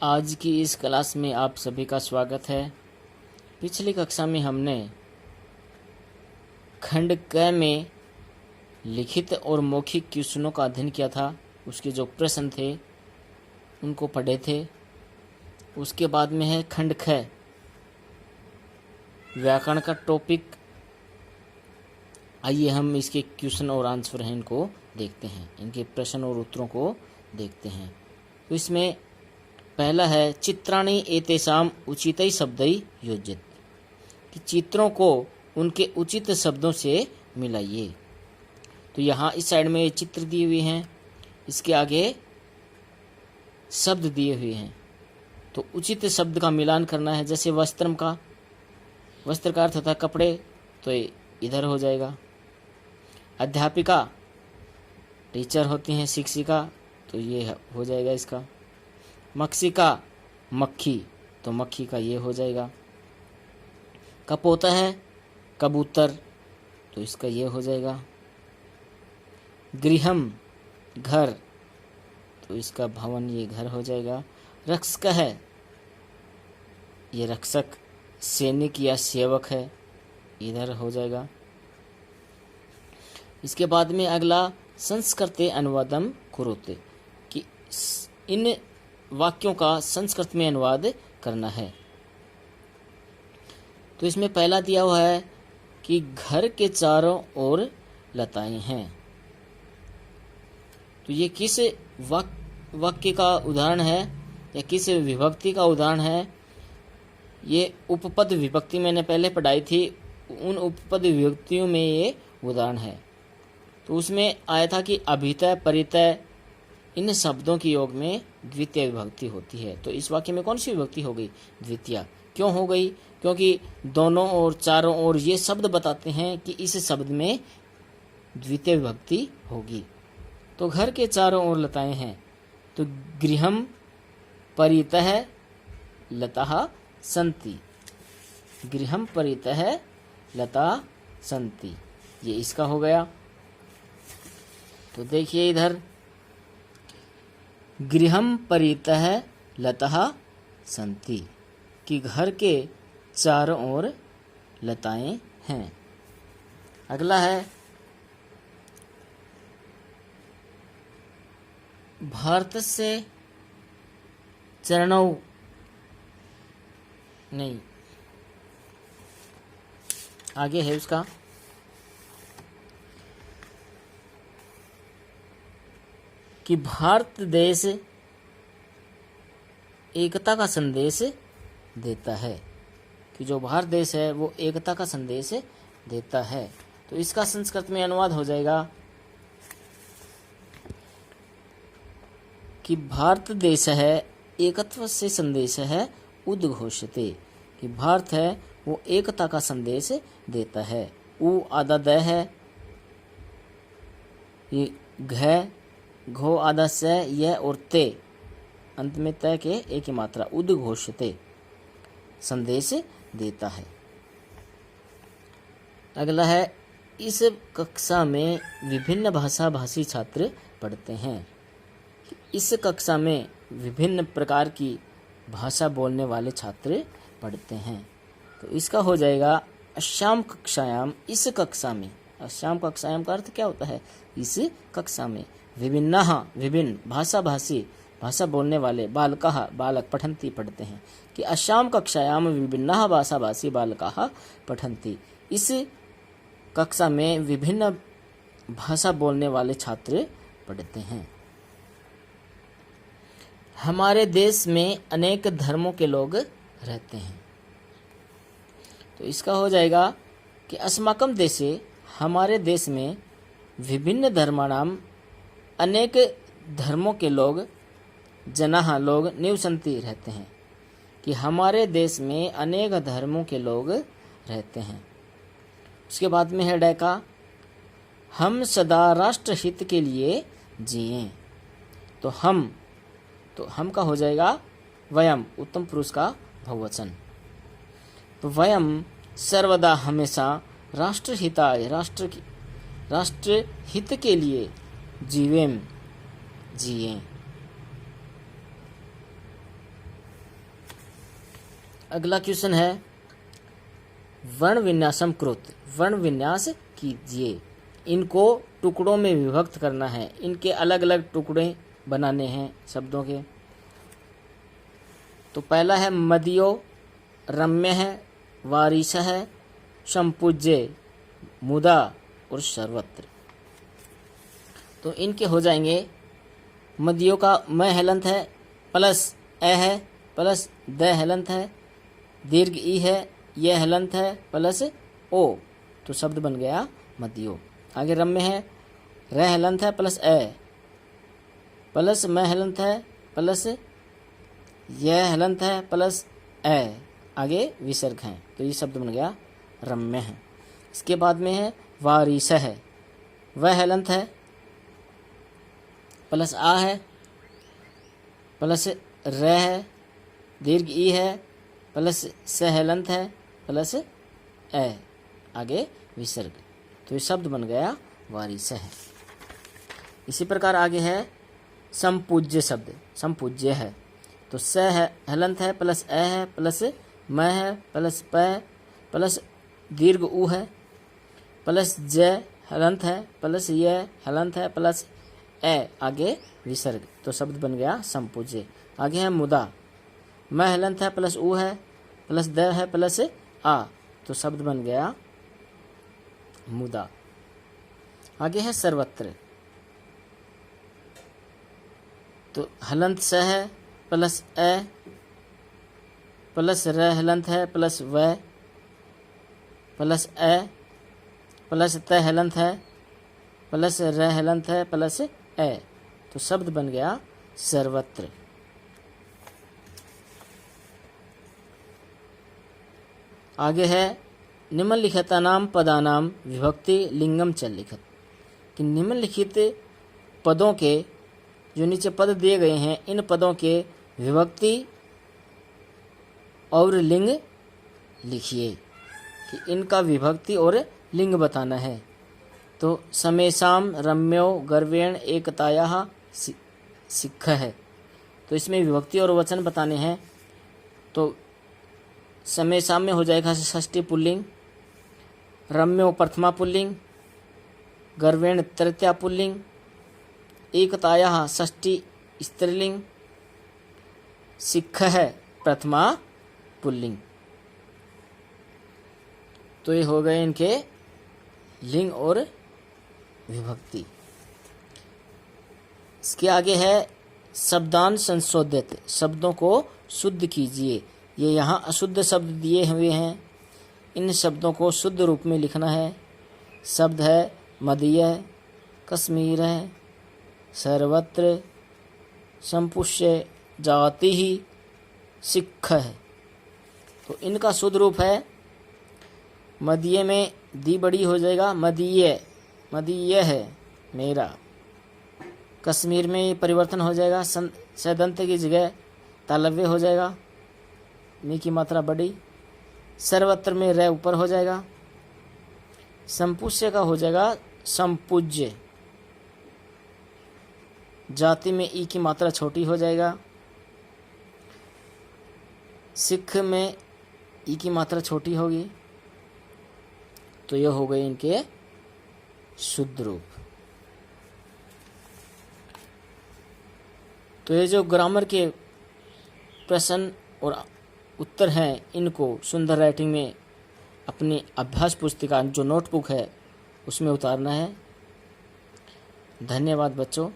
आज की इस क्लास में आप सभी का स्वागत है। पिछली कक्षा में हमने खंड क में लिखित और मौखिक क्वेश्चनों का अध्ययन किया था। उसके जो प्रश्न थे उनको पढ़े थे। उसके बाद में है खंड ख, व्याकरण का टॉपिक। आइए हम इसके क्वेश्चन और आंसर हैं इनको देखते हैं, इनके प्रश्न और उत्तरों को देखते हैं। तो इसमें पहला है चित्राणि एतेषाम उचितै शब्दै योजित, कि चित्रों को उनके उचित शब्दों से मिलाइए। तो यहाँ इस साइड में चित्र दिए हुए हैं, इसके आगे शब्द दिए हुए हैं। तो उचित शब्द का मिलान करना है। जैसे वस्त्रम का, वस्त्र का अर्थ होता है कपड़े, तो इधर हो जाएगा। अध्यापिका टीचर होती हैं, शिक्षिका, तो ये हो जाएगा इसका। मक्षिका मक्खी, तो मक्खी का ये हो जाएगा। कपोता है कबूतर, तो इसका ये हो जाएगा। गृहम घर, तो इसका भवन ये घर हो जाएगा। रक्षक है, ये रक्षक सैनिक या सेवक है, इधर हो जाएगा। इसके बाद में अगला संस्कृते अनुवादम कुरुते, कि इन वाक्यों का संस्कृत में अनुवाद करना है। तो इसमें पहला दिया हुआ है कि घर के चारों ओर लताएं हैं। तो ये किस वाक्य का उदाहरण है या किस विभक्ति का उदाहरण है? ये उपपद विभक्ति मैंने पहले पढ़ाई थी, उन उपपद विभक्तियों में ये उदाहरण है। तो उसमें आया था कि अभितय परितय इन शब्दों की योग में द्वितीय विभक्ति होती है। तो इस वाक्य में कौन सी विभक्ति हो गई? द्वितीय। क्यों हो गई? क्योंकि दोनों और चारों ओर ये शब्द बताते हैं कि इस शब्द में द्वितीय विभक्ति होगी। तो घर के चारों ओर लताएं हैं, तो गृहम परितः लताः सन्ति, गृहम परितः लता सन्ति, ये इसका हो गया। तो देखिए इधर गृहम परितः लताः सन्ति, कि घर के चारों ओर लताएं हैं। अगला है भारत से चरणौ, नहीं आगे है उसका, कि भारत देश एकता का संदेश देता है, कि जो भारत देश है वो एकता का संदेश देता है। तो इसका संस्कृत में अनुवाद हो जाएगा कि भारत देश है एकत्व से संदेश है उद्घोषते, कि भारत है वो एकता का संदेश देता है। उ आधा द है, ये घ घो आधा से, यह और ते अंत में तय के एक ही मात्रा, उद्घोषते संदेश देता है। अगला है इस कक्षा में विभिन्न भाषा भाषी छात्र पढ़ते हैं। इस कक्षा में विभिन्न प्रकार की भाषा बोलने वाले छात्र पढ़ते हैं। तो इसका हो जाएगा अश्याम कक्षायाम, इस कक्षा में। अश्याम कक्षायाम का अर्थ क्या होता है? इस कक्षा में। विभिन्नः विभिन्न भाषा भाषी, भाषा बोलने वाले, बालकाः बालक पठन्ति पढ़ते हैं, कि अश्याम कक्षायाम विभिन्नः भाषा भाषी बालकाः पठन्ति, इस कक्षा में विभिन्न भाषा बोलने वाले छात्र पढ़ते हैं। हमारे देश में अनेक धर्मों के लोग रहते हैं। तो इसका हो जाएगा कि अस्माकं देशे, हमारे देश में विभिन्न धर्माणाम, अनेक धर्मों के लोग, जनाः लोग, निवसन्ति रहते हैं, कि हमारे देश में अनेक धर्मों के लोग रहते हैं। उसके बाद में है डैका, हम सदा राष्ट्र हित के लिए जिएं। तो हम का हो जाएगा वयम, उत्तम पुरुष का बहुवचन। तो वयम सर्वदा हमेशा राष्ट्र हिताय, राष्ट्र हित के लिए जीवेम जिए। अगला क्वेश्चन है वर्ण विन्यासम कृत, वर्ण विन्यास कीजिए। इनको टुकड़ों में विभक्त करना है, इनके अलग अलग टुकड़े बनाने हैं शब्दों के। तो पहला है मदियो, रम्य है, वारिस है, संपूज्य, मुदा और सर्वत्र। तो इनके हो जाएंगे, मदियो का म हलंत है प्लस ए है प्लस द हलंत है, दीर्घ ई है, यह हलंत है प्लस ओ, तो शब्द बन गया मदियो। आगे रम्य है, र हलंत है प्लस ए प्लस म हलंत है प्लस यह हलंत है प्लस ए, आगे विसर्ग हैं, तो ये शब्द बन गया रम्य है। इसके बाद में है वारिस है, वह हलंत है प्लस आ है प्लस र है, दीर्घ ई है प्लस स हलंत है प्लस ए, आगे विसर्ग, तो ये शब्द बन गया वारिस है। इसी प्रकार आगे है संपूज्य शब्द, संपूज्य है, तो स है हलंत है प्लस ए है प्लस म है प्लस प प्लस दीर्घ ऊ है प्लस ज हलंत है प्लस य हलंत है प्लस ए, आगे विसर्ग, तो शब्द बन गया संपूज्य। आगे है मुदा, म हलंत है प्लस ऊ है प्लस द है प्लस आ, तो शब्द बन गया मुदा। आगे है सर्वत्र, तो हलंत स है प्लस ए प्लस र हलंत है प्लस व प्लस ए प्लस त हलंत है प्लस र हलंत है प्लस ए, तो शब्द बन गया सर्वत्र। आगे है निम्नलिखितानां पदानां विभक्ति लिंगम च लिखत, कि निम्नलिखित पदों के, जो नीचे पद दिए गए हैं, इन पदों के विभक्ति और लिंग लिखिए, कि इनका विभक्ति और लिंग बताना है। तो समेशाम रम्यो गर्वेण एकतायाः सिक्ख है, तो इसमें विभक्ति और वचन बताने हैं। तो समेशाम में हो जाएगा षष्ठी पुल्लिंग, रम्यो प्रथमा पुल्लिंग, गर्वेण तृतीया पुल्लिंग, एकतायाः षष्ठी स्त्रीलिंग, सिक्ख है प्रथमा पुल्लिंग। तो ये हो गए इनके लिंग और विभक्ति। इसके आगे है शब्दान संशोधित, शब्दों को शुद्ध कीजिए। ये यहाँ अशुद्ध शब्द दिए हुए हैं, इन शब्दों को शुद्ध रूप में लिखना है। शब्द है मदीय, कश्मीर है, सर्वत्र, संपुष्य, जाति ही, सिक्ख है। तो इनका शुद्ध रूप है, मदीय में दी बड़ी हो जाएगा, मदीय, मदीय है मेरा। कश्मीर में ये परिवर्तन हो जाएगा, सदंत की जगह तालव्य हो जाएगा, मी की मात्रा बड़ी। सर्वत्र में रे ऊपर हो जाएगा। संपुष्य का हो जाएगा संपूज्य, जाति में ई की मात्रा छोटी हो जाएगा। सिख में ई की मात्रा छोटी होगी। तो यह हो गए इनके शुद्ध रूप। तो ये जो ग्रामर के प्रश्न और उत्तर हैं, इनको सुंदर राइटिंग में अपनी अभ्यास पुस्तिका जो नोटबुक है उसमें उतारना है। धन्यवाद बच्चों।